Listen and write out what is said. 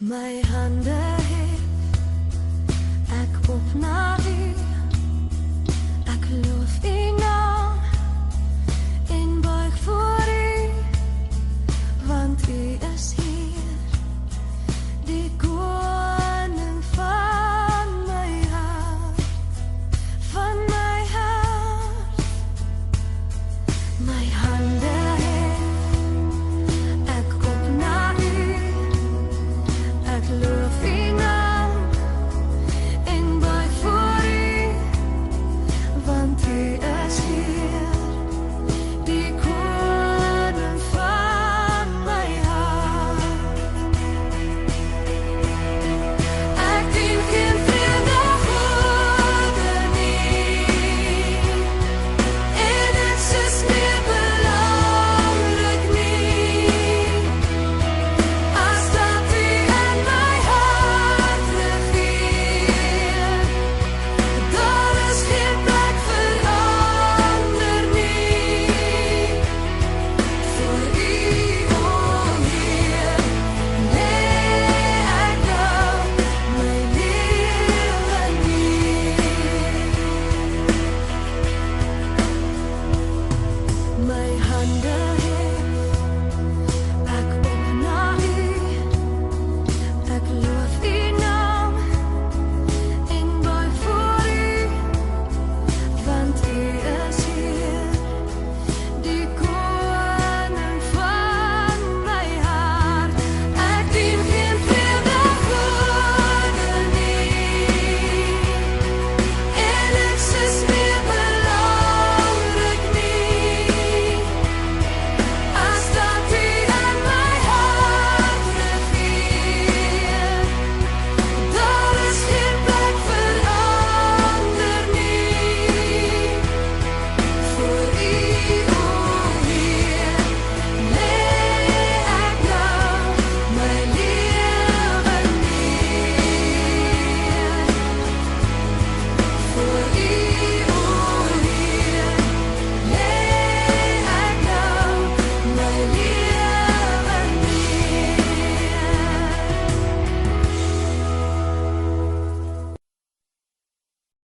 My hande het ek op na U. Ek loof U naam en buig voor U, want U is hier, die koning van my hart, van my hart. My hande ek op na U. Ek loof U naam en buig voor U, want U is hier, die koning van my hart. Ek dien geen vreemde gode nie, en dit is meer belangrik nie, as dat U in my hart regeer. Daar is geen plek vir ander nie, voor U, o Heer, lê ek nou my lewe neer. My hande